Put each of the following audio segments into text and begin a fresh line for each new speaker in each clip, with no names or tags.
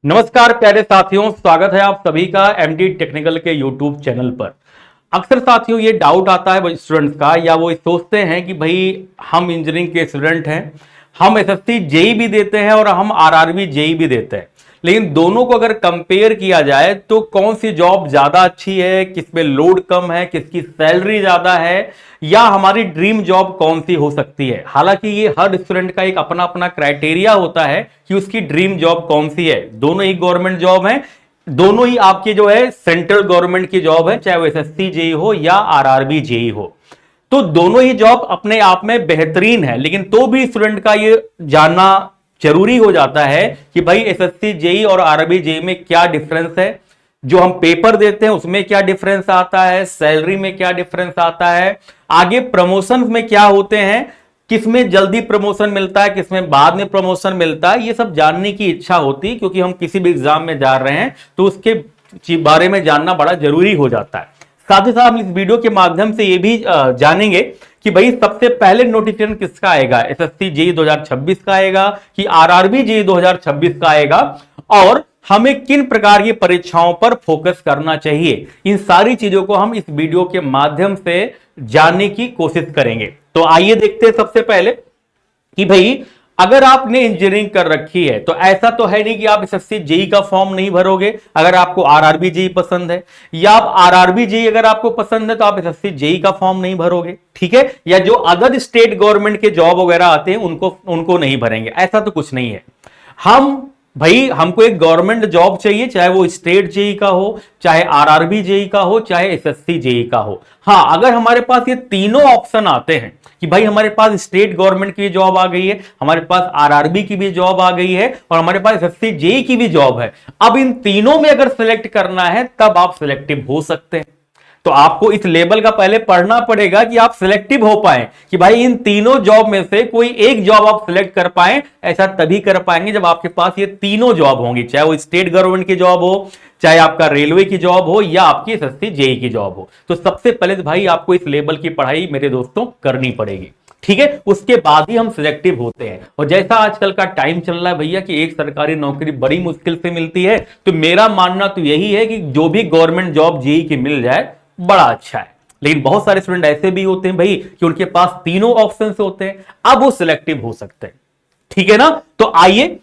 नमस्कार प्यारे साथियों, स्वागत है आप सभी का एमडी टेक्निकल के यूट्यूब चैनल पर। अक्सर साथियों ये डाउट आता है स्टूडेंट्स का, या वो सोचते हैं कि भाई हम इंजीनियरिंग के स्टूडेंट हैं, हम एसएससी जेई भी देते हैं और हम आरआरबी जेई भी देते हैं, लेकिन दोनों को अगर कंपेयर किया जाए तो कौन सी जॉब ज्यादा अच्छी है, किसमें लोड कम है, किसकी सैलरी ज्यादा है, या हमारी ड्रीम जॉब कौन सी हो सकती है। हालांकि ये हर स्टूडेंट का एक अपना अपना क्राइटेरिया होता है कि उसकी ड्रीम जॉब कौन सी है। दोनों ही गवर्नमेंट जॉब है, दोनों ही आपकी जो है सेंट्रल गवर्नमेंट की जॉब है, चाहे वो एसएससी जेई हो या आरआरबी जेई हो। तो दोनों ही जॉब अपने आप में बेहतरीन है, लेकिन तो भी स्टूडेंट का ये जानना जरूरी हो जाता है कि भाई एसएससी जेई और आरआरबी जेई में क्या डिफरेंस है, जो हम पेपर देते हैं उसमें क्या डिफरेंस आता है, सैलरी में क्या डिफरेंस आता है, आगे प्रमोशन में क्या होते हैं, किसमें जल्दी प्रमोशन मिलता है, किसमें बाद में प्रमोशन मिलता है। ये सब जानने की इच्छा होती है, क्योंकि हम किसी भी एग्जाम में जा रहे हैं तो उसके बारे में जानना बड़ा जरूरी हो जाता है। साथ ही साथ हम इस वीडियो के माध्यम से ये भी जानेंगे कि भाई सबसे पहले नोटिफिकेशन किसका आएगा, एसएससी जेई 2026 का आएगा कि आरआरबी जेई 2026 का आएगा, और हमें किन प्रकार की परीक्षाओं पर फोकस करना चाहिए। इन सारी चीजों को हम इस वीडियो के माध्यम से जानने की कोशिश करेंगे। तो आइए देखते हैं सबसे पहले कि भाई अगर आपने इंजीनियरिंग कर रखी है तो ऐसा तो है नहीं कि आप एसएससी जेई का फॉर्म नहीं भरोगे। अगर आपको आरआरबी जेई पसंद है, या आप आरआरबी जेई अगर आपको पसंद है तो आप एसएससी जेई का फॉर्म नहीं भरोगे, ठीक है, या जो अदर स्टेट गवर्नमेंट के जॉब वगैरह आते हैं उनको नहीं भरेंगे, ऐसा तो कुछ नहीं है। हमको एक गवर्नमेंट जॉब चाहिए, चाहे वो स्टेट जेई का हो, चाहे आरआरबी जेई का हो, चाहे एसएससी जेई का हो। हां, अगर हमारे पास ये तीनों ऑप्शन आते हैं कि भाई हमारे पास स्टेट गवर्नमेंट की जॉब आ गई है, हमारे पास आरआरबी की भी जॉब आ गई है, और हमारे पास एसएससी जेई की भी जॉब है, अब इन तीनों में अगर सिलेक्ट करना है तब आप सिलेक्टिव हो सकते हैं। तो आपको इस लेवल का पहले पढ़ना पड़ेगा कि आप सिलेक्टिव हो पाए, कि भाई इन तीनों जॉब में से कोई एक जॉब आप सिलेक्ट कर पाए। ऐसा तभी कर पाएंगे जब आपके पास ये तीनों जॉब होंगी, चाहे वो स्टेट गवर्नमेंट की जॉब हो, चाहे आपका रेलवे की जॉब हो, या आपकी एसएससी जेई की जॉब हो। तो सबसे पहले तो भाई आपको इस लेवल की पढ़ाई मेरे दोस्तों करनी पड़ेगी, ठीक है, उसके बाद ही हम सिलेक्टिव होते हैं। और जैसा आजकल का टाइम चल रहा है भैया कि एक सरकारी नौकरी बड़ी मुश्किल से मिलती है, तो मेरा मानना तो यही है कि जो भी गवर्नमेंट जॉब जेई की मिल जाए बड़ा अच्छा है। लेकिन बहुत सारे स्टूडेंट ऐसे भी होते हैं भाई कि उनके पास तीनों ऑप्शन होते हैं, अब वो सिलेक्टिव हो सकते हैं, ठीक है ना। तो आइए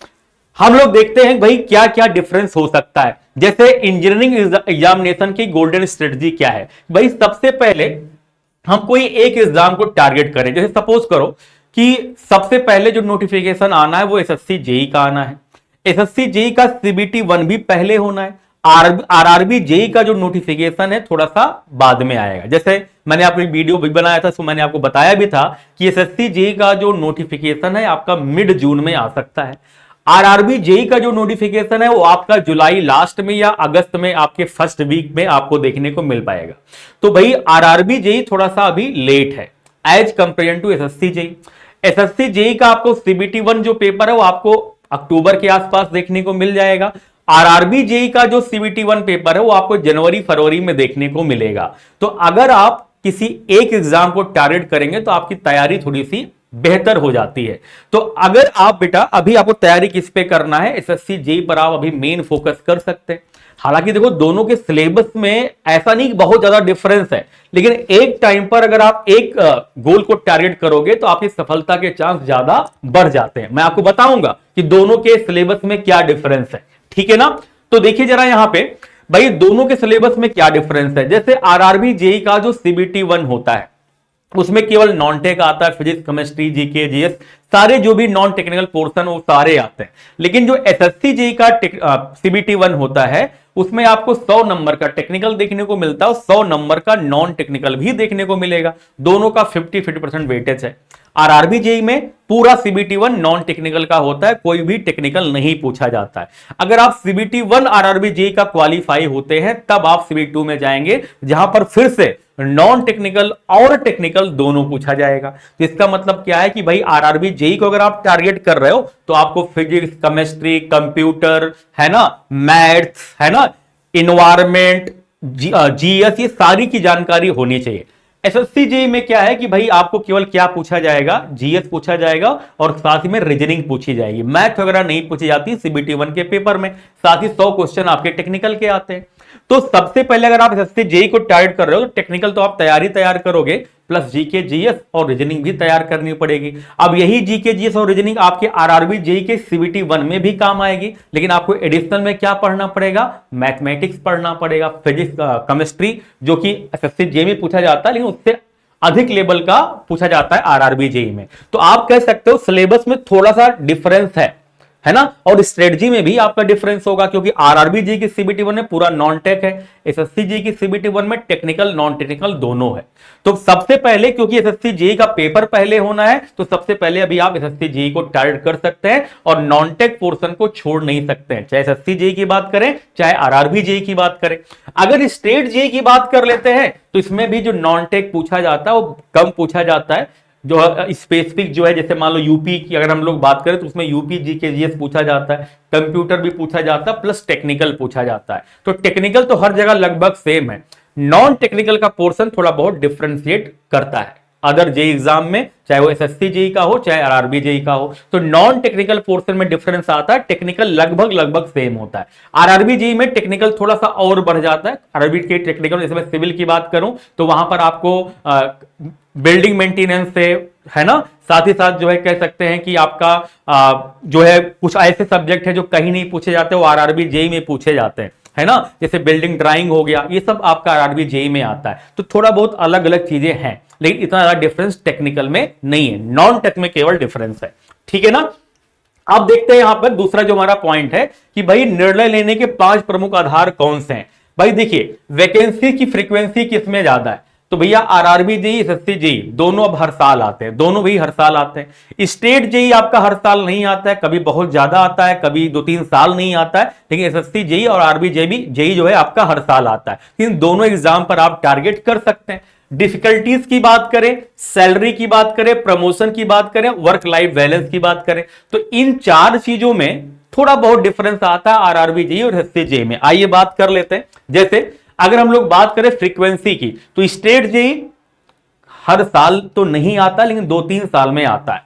हम लोग देखते हैं भाई क्या क्या डिफरेंस हो सकता है। जैसे इंजीनियरिंग एग्जामिनेशन की गोल्डन स्ट्रेटजी क्या है भाई, सबसे पहले हम कोई एक एग्जाम को टारगेट करें। जैसे सपोज करो कि सबसे पहले जो नोटिफिकेशन आना है वो एसएससी जेई का आना है, एसएससी जेई का सीबीटी 1 भी पहले होना है, आरआरबी जेई का जो नोटिफिकेशन है थोड़ा सा बाद में आएगा। जैसे मैंने आपको वीडियो भी बनाया था, तो मैंने आपको बताया भी था कि एसएससी जेई का जो नोटिफिकेशन है आपका मिड जून में आ सकता है, आरआरबी जेई का जो नोटिफिकेशन है वो आपका जुलाई लास्ट में या अगस्त में आपके फर्स्ट वीक में आपको देखने को मिल पाएगा। तो भाई आरआरबी जेई थोड़ा सा अभी लेट है as compared to SSC JE. SSC JE का आपको सीबीटी 1 जो पेपर है वो आपको अक्टूबर के आसपास देखने को मिल जाएगा। आरआरबी जेई का जो सीबीटी 1 पेपर है वो आपको जनवरी फरवरी में देखने को मिलेगा। तो अगर आप किसी एक एग्जाम को टारगेट करेंगे तो आपकी तैयारी थोड़ी सी बेहतर हो जाती है। तो अगर आप बेटा अभी आपको तैयारी किस पे करना है, एसएससी जेई पर आप अभी मेन फोकस कर सकते हैं। हालांकि देखो दोनों के सिलेबस में ऐसा नहीं बहुत ज्यादा डिफरेंस है, लेकिन एक टाइम पर अगर आप एक गोल को टारगेट करोगे तो आपकी सफलता के चांस ज्यादा बढ़ जाते हैं। मैं आपको बताऊंगा कि दोनों के सिलेबस में क्या डिफरेंस है, ठीक है ना। तो देखिए जरा यहां पे भाई दोनों के सिलेबस में क्या डिफरेंस है। जैसे आरआरबी जेई का जो सीबीटी 1 होता है उसमें केवल नॉन टेक आता है, फिजिक्स केमिस्ट्री जीके जीएस सारे जो भी नॉन टेक्निकल पोर्शन वो सारे आते हैं। लेकिन जो एसएससी जेई का सीबीटी 1 होता है उसमें आपको 100 नंबर का टेक्निकल देखने को मिलता है और 100 नंबर का नॉन टेक्निकल भी देखने को मिलेगा। दोनों का 50-50% वेटेज है। आरआरबी जेई में पूरा सीबीटी 1 नॉन टेक्निकल का होता है, कोई भी टेक्निकल नहीं पूछा जाता है। अगर आप सीबीटी 1 आरआरबी जेई का क्वालिफाई होते हैं तब आप सीबीटी 2 में जाएंगे, जहां पर फिर से नॉन टेक्निकल और टेक्निकल दोनों पूछा जाएगा। तो इसका मतलब क्या है कि भाई आरआरबी जेई को अगर आप टारगेट कर रहे हो तो आपको फिजिक्स केमिस्ट्री कंप्यूटर है ना, मैथ्स है ना, इन्वायरमेंट जीएस ये सारी की जानकारी होनी चाहिए। एसएससी जेईई में क्या है कि भाई आपको केवल क्या पूछा जाएगा, जीएस पूछा जाएगा और साथ ही में रीजनिंग पूछी जाएगी, मैथ वगैरह नहीं पूछी जाती सीबीटी 1 के पेपर में। साथ ही 100 क्वेश्चन आपके टेक्निकल के आते हैं। तो सबसे पहले अगर आप एसएससी जेईई को टारगेट कर रहे हो तो टेक्निकल तो आप तैयार करोगे, प्लस जीके जीएस और रीजनिंग भी तैयार करनी पड़ेगी। अब यही जीके जीएस और रीजनिंग आपके आरआरबी जेईई के सीबीटी 1 में भी काम आएगी, लेकिन आपको एडिशनल में क्या पढ़ना पड़ेगा, मैथमेटिक्स पढ़ना पड़ेगा, फिजिक्स, केमिस्ट्री, जो कि एसएससी जेईई में पूछा जाता है लेकिन उससे अधिक लेवल का पूछा जाता है आरआरबी जेईई में। तो आप कह सकते हो सिलेबस में थोड़ा सा डिफरेंस है ना, और स्ट्रेटजी में भी आपका डिफरेंस होगा, क्योंकि आरआरबी जेईई की सीबीटी 1 में पूरा नॉन टेक है, एसएससी जेईई की सीबीटी 1 में टेक्निकल नॉन टेक्निकल दोनों है। तो सबसे पहले क्योंकि एसएससी जेईई का पेपर पहले होना है, तो सबसे पहले अभी आप एसएससी जेईई को टारगेट कर सकते हैं और नॉन टेक पोर्शन को छोड़ नहीं सकते हैं, चाहे एसएससी जेईई की बात करें चाहे आरआरबी जेईई की बात करें। अगर स्टेट जेईई की बात कर लेते हैं तो इसमें भी जो नॉन टेक पूछा जाता है वो कम पूछा जाता है, जो स्पेसिफिक जो है, जैसे मान लो यूपी की अगर हम लोग बात करें तो उसमें यूपी जीके जीएस पूछा जाता है, कंप्यूटर भी पूछा जाता है, प्लस टेक्निकल पूछा जाता है। तो टेक्निकल तो हर जगह लगभग सेम है, नॉन टेक्निकल का पोर्शन थोड़ा बहुत डिफरेंशिएट करता है अदर जेईई एग्जाम में, चाहे वो एसएससी जेईई का हो चाहे आरआरबी जेईई का हो। तो नॉन टेक्निकल पोर्शन में डिफरेंस आता है, टेक्निकल लगभग सेम होता है। आरआरबी जेईई में टेक्निकल थोड़ा सा और बढ़ जाता है। आरआरबी के टेक्निकल, जैसे मैं सिविल की बात करूं तो वहां पर आपको बिल्डिंग मेंटेनेंस से, है ना, साथ ही साथ जो है कह सकते हैं कि आपका जो है कुछ ऐसे सब्जेक्ट है जो कहीं नहीं पूछे जाते, वो आरआरबी जेईई में पूछे जाते हैं, है ना, जैसे बिल्डिंग ड्राइंग हो गया, ये सब आपका आरआरबी जेईई में आता है। तो थोड़ा बहुत अलग अलग चीजें हैं, लेकिन इतना ज्यादा डिफरेंस टेक्निकल में नहीं है, नॉन टेक में केवल डिफरेंस है। ठीक है ना। अब देखते हैं यहां पर दूसरा जो हमारा पॉइंट है कि भाई निर्णय लेने के 5 प्रमुख आधार कौन से हैं। भाई देखिए, वैकेंसी की फ्रीक्वेंसी किसमें ज्यादा है, तो भैया आरआरबी जेईई, एसएससी जेईई दोनों अब हर साल आते हैं, दोनों भी हर साल आते हैं। स्टेट जेईई आपका हर साल नहीं आता है, कभी बहुत ज्यादा आता है, कभी 2-3 साल नहीं आता है, लेकिन एसएससी जेईई और आरआरबी जेईई जो है आपका हर साल आता है। इन दोनों एग्जाम पर आप टारगेट कर सकते हैं। डिफिकल्टीज की बात करें, सैलरी की बात करें, प्रमोशन की बात करें, वर्क लाइफ बैलेंस की बात करें, तो इन 4 चीजों में थोड़ा बहुत डिफरेंस आता है आरआरबी जेईई और एसएससी जेईई में। आइए बात कर लेते हैं। जैसे अगर हम लोग बात करें फ्रीक्वेंसी की, तो स्टेट जेईई हर साल तो नहीं आता, लेकिन 2-3 साल में आता है।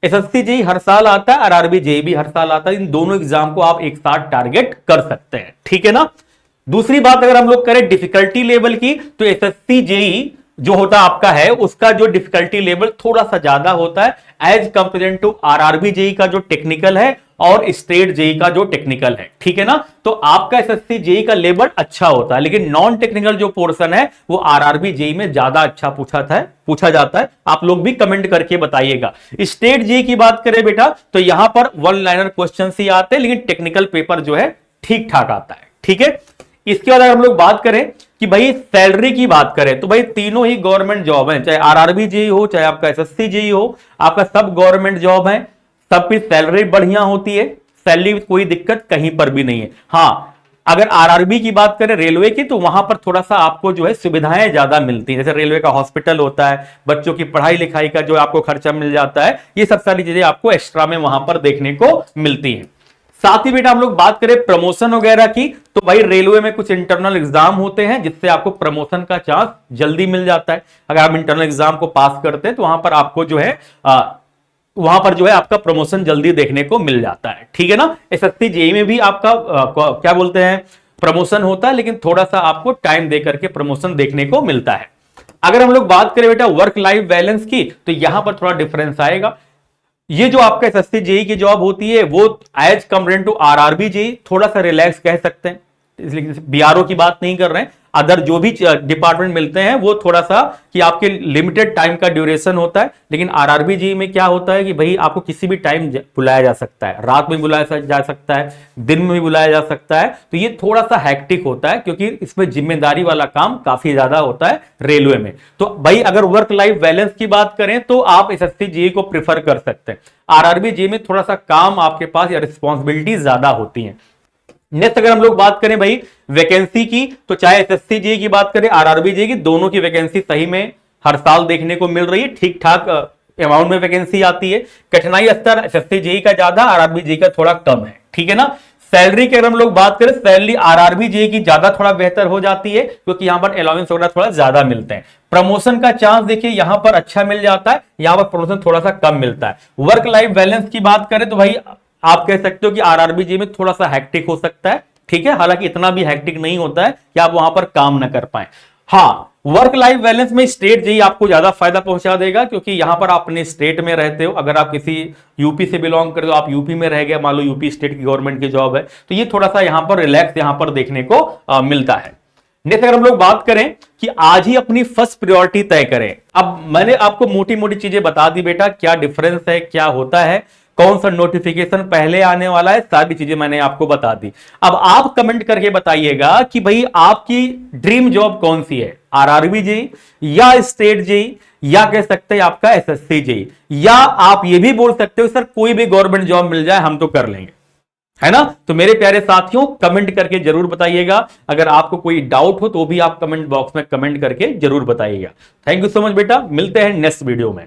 एसएससी जेईई हर साल आता है, आरआरबी जेईई भी हर साल आता है। इन दोनों एग्जाम को आप एक साथ टारगेट कर सकते हैं। ठीक है ना। दूसरी बात अगर हम लोग करें डिफिकल्टी लेवल की, तो एसएससी जेईई जो होता आपका है उसका जो डिफिकल्टी लेवल थोड़ा सा ज्यादा होता है as compared to RRB JEE का जो टेक्निकल है और स्टेट जेईई का जो टेक्निकल है। ठीक है ना। तो आपका एसएससी जेईई का लेवल अच्छा होता है, लेकिन नॉन टेक्निकल जो पोर्शन है वो आरआरबी जेईई में ज्यादा अच्छा पूछा जाता है। आप लोग भी कमेंट करके बताइएगा। स्टेट जेईई की बात करें बेटा, तो यहां पर 1 लाइनर क्वेश्चन ही आते हैं, लेकिन टेक्निकल पेपर जो है ठीक ठाक आता है। ठीक है। इसके बाद अगर हम लोग बात करें कि भाई सैलरी की बात करें, तो भाई तीनों ही गवर्नमेंट जॉब है, चाहे आरआरबी जेईई हो चाहे आपका एसएससी जेईई हो, आपका सब गवर्नमेंट जॉब है, सब की सैलरी बढ़िया होती है, सैलरी में कोई दिक्कत कहीं पर भी नहीं है। हाँ, अगर आरआरबी की बात करें रेलवे की, तो वहां पर थोड़ा सा आपको जो है सुविधाएं ज्यादा मिलती हैं, जैसे रेलवे का हॉस्पिटल होता है, बच्चों की पढ़ाई लिखाई का जो आपको खर्चा मिल जाता है, ये सब सारी चीजें आपको एक्स्ट्रा में वहां पर देखने को मिलती हैं। साथ ही बेटा हम लोग बात करें प्रमोशन वगैरह की, तो भाई रेलवे में कुछ इंटरनल एग्जाम होते हैं जिससे आपको प्रमोशन का चांस जल्दी मिल जाता है। अगर आप इंटरनल एग्जाम को पास करते हैं तो वहां पर आपको जो है आपका प्रमोशन जल्दी देखने को मिल जाता है। ठीक है ना। एसएससी जेईई में भी आपका क्या बोलते हैं प्रमोशन होता है, लेकिन थोड़ा सा आपको टाइम दे करके प्रमोशन देखने को मिलता है। अगर हम लोग बात करें बेटा वर्क लाइफ बैलेंस की, तो यहां पर थोड़ा डिफरेंस आएगा। ये जो आपका एसएससी जेईई की जॉब होती है वो as compared to RRB JEE थोड़ा सा रिलैक्स कह सकते हैं, इसलिए बीआरओ की बात नहीं कर रहे हैं, अदर जो भी डिपार्टमेंट मिलते हैं वो थोड़ा सा कि आपके लिमिटेड टाइम का ड्यूरेशन होता है। लेकिन आरआरबी जेईई में क्या होता है कि भाई आपको किसी भी टाइम बुलाया जा सकता है, रात में बुलाया जा सकता है, दिन में भी बुलाया जा सकता है। तो ये थोड़ा सा हैक्टिक होता है क्योंकि इसमें जिम्मेदारी वाला काम काफी ज्यादा होता है रेलवे में। तो भाई अगर वर्क लाइफ बैलेंस की बात करें तो आप एसएससी जेईई को प्रिफर कर सकते हैं। आरआरबी जेईई में थोड़ा सा काम आपके पास या रिस्पॉन्सिबिलिटी ज्यादा होती है। नेक्स्ट अगर हम लोग बात करें भाई वैकेंसी की, तो चाहे एसएससी जेईई की बात करें आरआरबी जेईई की, दोनों की वैकेंसी सही में हर साल देखने को मिल रही है, ठीक ठाक अमाउंट में वैकेंसी आती है। कठिनाई स्तर एसएससी जेईई का ज्यादा, आरआरबी जेईई का थोड़ा कम है। ठीक है ना। सैलरी की अगर हम लोग बात करें, सैलरी आरआरबी जेई की ज्यादा थोड़ा बेहतर हो जाती है, क्योंकि यहां पर अलाउंस वगैरह थोड़ा ज्यादा मिलते हैं। प्रमोशन का चांस देखिए यहां पर अच्छा मिल जाता है, यहां पर प्रमोशन थोड़ा सा कम मिलता है। वर्क लाइफ बैलेंस की बात करें तो भाई आप कह सकते हो कि आरआरबी जेई में थोड़ा सा हैक्टिक हो सकता है, ठीक है, हालांकि इतना भी हैक्टिक नहीं होता है कि आप वहां पर काम ना कर पाए। हाँ, वर्क लाइफ बैलेंस में स्टेट जेई आपको ज्यादा फायदा पहुंचा देगा, क्योंकि यहां पर आप अपने स्टेट में रहते हो। अगर आप किसी यूपी से बिलोंग करते हो, आप यूपी में रह गए, मान लो यूपी स्टेट की गवर्नमेंट की जॉब है, तो ये थोड़ा सा यहां पर रिलैक्स यहां पर देखने को मिलता है। नेक्स्ट अगर हम लोग बात करें कि आज ही अपनी फर्स्ट प्रायोरिटी तय करें। अब मैंने आपको मोटी मोटी चीजें बता दी बेटा, क्या डिफरेंस है, क्या होता है, कौन सा नोटिफिकेशन पहले आने वाला है, सारी चीजें मैंने आपको बता दी। अब आप कमेंट करके बताइएगा कि भाई आपकी ड्रीम जॉब कौन सी है, आरआरबी जेई या स्टेट जेई या कह सकते हैं आपका एसएससी जेई, या आप ये भी बोल सकते हो सर कोई भी गवर्नमेंट जॉब मिल जाए हम तो कर लेंगे, है ना। तो मेरे प्यारे साथियों कमेंट करके जरूर बताइएगा। अगर आपको कोई डाउट हो तो भी आप कमेंट बॉक्स में कमेंट करके जरूर बताइएगा। थैंक यू सो मच बेटा, मिलते हैं नेक्स्ट वीडियो में।